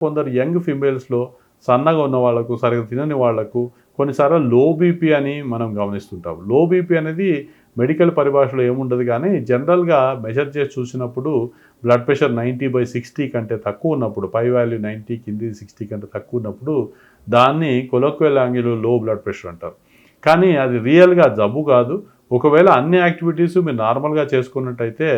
కొందరు యంగ్ ఫీమేల్స్లో సన్నగా ఉన్న వాళ్ళకు, సరిగ్గా తినని వాళ్ళకు కొన్నిసార్లు లో బీపీ అని మనం గమనిస్తుంటాం. లో బీపీ అనేది మెడికల్ పరిభాషలో ఏముండదు కానీ జనరల్గా మెజర్ చేసి చూసినప్పుడు బ్లడ్ ప్రెషర్ 90/60 కంటే తక్కువ ఉన్నప్పుడు, పై వాల్యూ 90 కింది 60 కంటే తక్కువ ఉన్నప్పుడు దాన్ని కొలోక్వియల్ లాంగ్వేజ్‌లో లో బ్లడ్ ప్రెషర్ అంటారు. కానీ అది రియల్‌గా జబ్బు కాదు. ఒకవేళ అన్ని యాక్టివిటీస్ మీరు నార్మల్‌గా చేసుకున్నట్టయితే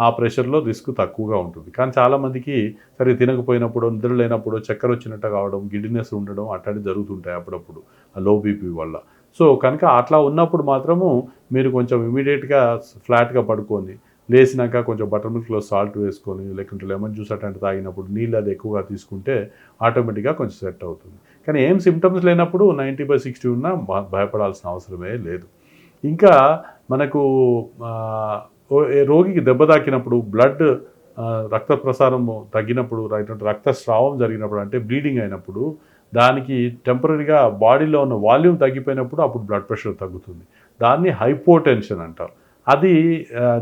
ఆ ప్రెషర్‌లో రిస్క్ తక్కువగా ఉంటుంది. కానీ చాలామందికి సరిగ్గా తినకపోయినప్పుడు, నిద్ర లేనప్పుడు, చక్కెర వచ్చినట్టు కావడం, గిడ్డినెస్ ఉండడం అట్లాంటివి జరుగుతుంటాయి అప్పుడప్పుడు ఆ లో బీపీ వల్ల. సో, కనుక అట్లా ఉన్నప్పుడు మాత్రము మీరు కొంచెం ఇమ్మీడియేట్‌గా ఫ్లాట్‌గా పడుకొని, లేసినాక కొంచెం బటర్ మిల్క్‌లో సాల్ట్ వేసుకొని, లేకుంటే లెమన్ జ్యూస్ అట్లాంటివి తాగినప్పుడు నీళ్ళు అది ఎక్కువగా తీసుకుంటే ఆటోమేటిక్‌గా కొంచెం సెట్ అవుతుంది. కానీ ఏం సింప్టమ్స్ లేనప్పుడు 90/60 ఉన్నా భయపడాల్సిన అవసరమే లేదు. ఇంకా మనకు రోగికి దెబ్బ తాకినప్పుడు బ్లడ్ రక్త ప్రసారము తగ్గినప్పుడు, రక్తస్రావం జరిగినప్పుడు అంటే బ్లీడింగ్ అయినప్పుడు దానికి టెంపరరీగా బాడీలో ఉన్న వాల్యూమ్ తగ్గిపోయినప్పుడు అప్పుడు బ్లడ్ ప్రెషర్ తగ్గుతుంది. దాన్ని హైపోటెన్షన్ అంటారు. అది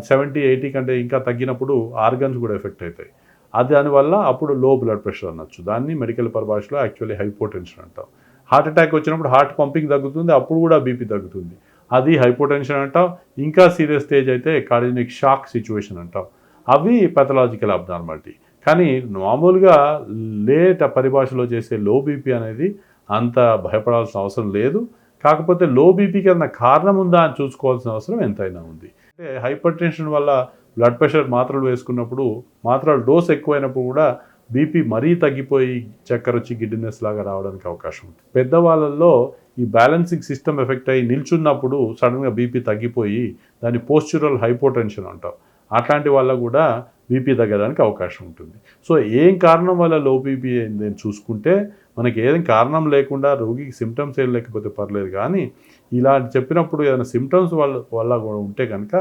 70-80 కంటే ఇంకా తగ్గినప్పుడు ఆర్గన్స్ కూడా ఎఫెక్ట్ అవుతాయి. అది దానివల్ల అప్పుడు లో బ్లడ్ ప్రెషర్ అనొచ్చు. దాన్ని మెడికల్ పరిభాషలో యాక్చువల్లీ హైపోటెన్షన్ అంటాం. హార్ట్ అటాక్ వచ్చినప్పుడు హార్ట్ పంపింగ్ తగ్గుతుంది, అప్పుడు కూడా బీపీ తగ్గుతుంది. అది హైపోటెన్షన్ అంటాం. ఇంకా సీరియస్ స్టేజ్ అయితే కార్డియాక్ షాక్ సిచ్యువేషన్ అంటాం. అవి పెథలాజికల్ అబ్నార్మాలిటీ. కానీ మామూలుగా లేట్ పరిభాషలో చేసే లో బీపీ అనేది అంత భయపడాల్సిన అవసరం లేదు. కాకపోతే లో బీపీకి ఏదైనా కారణం ఉందా అని చూసుకోవాల్సిన అవసరం ఎంతైనా ఉంది. అంటే హైపర్ టెన్షన్ వల్ల బ్లడ్ ప్రెషర్ మాత్రలు వేసుకున్నప్పుడు మాత్రల డోస్ ఎక్కువైనప్పుడు కూడా బీపీ మరీ తగ్గిపోయి చక్కెర వచ్చి గిడ్డినెస్ లాగా రావడానికి అవకాశం ఉంది. పెద్దవాళ్ళల్లో ఈ బ్యాలెన్సింగ్ సిస్టమ్ ఎఫెక్ట్ అయ్యి నిల్చున్నప్పుడు సడన్గా బీపీ తగ్గిపోయి దాన్ని పోస్చురల్ హైపోటెన్షన్ అంటాం. అట్లాంటి వల్ల కూడా బీపీ తగ్గడానికి అవకాశం ఉంటుంది. సో ఏం కారణం వల్ల లో బీపీ అయిందని చూసుకుంటే మనకి ఏం కారణం లేకుండా రోగికి సిమ్టమ్స్ ఏం లేకపోతే పర్లేదు కానీ ఇలా చెప్పినప్పుడు ఏదైనా సిమ్టమ్స్ వల్ల కూడా ఉంటే కనుక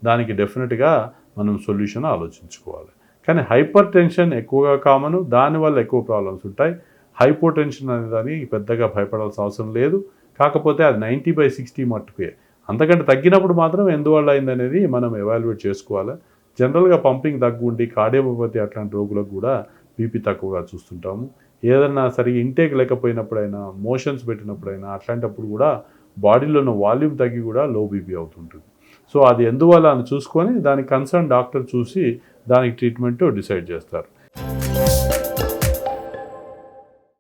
దానికి డెఫినెట్గా మనం సొల్యూషన్ ఆలోచించుకోవాలి. కానీ హైపర్ టెన్షన్ ఎక్కువగా కామను, దానివల్ల ఎక్కువ ప్రాబ్లమ్స్ ఉంటాయి. హైపోటెన్షన్ అనే దాన్ని పెద్దగా భయపడాల్సిన అవసరం లేదు. కాకపోతే అది 90/60 మట్టుకే. అంతకంటే తగ్గినప్పుడు మాత్రం ఎందువల్ల అయిందనేది మనం ఎవాల్యుయేట్ చేసుకోవాలి. జనరల్గా పంపింగ్ తగ్గు ఉండి కార్డియోపతి అట్లాంటి రోగులకు కూడా బీపీ తక్కువగా చూస్తుంటాము. ఏదన్నా సరిగ్గా ఇంటేక్ లేకపోయినప్పుడైనా, మోషన్స్ పెట్టినప్పుడైనా అట్లాంటప్పుడు కూడా బాడీలో ఉన్న వాల్యూమ్ తగ్గి కూడా లో బీపీ అవుతుంటుంది. సో అది ఎందువల్ల అని చూసుకొని దానికి కన్సర్న్ డాక్టర్ చూసి దానికి ట్రీట్మెంట్ డిసైడ్ చేస్తారు.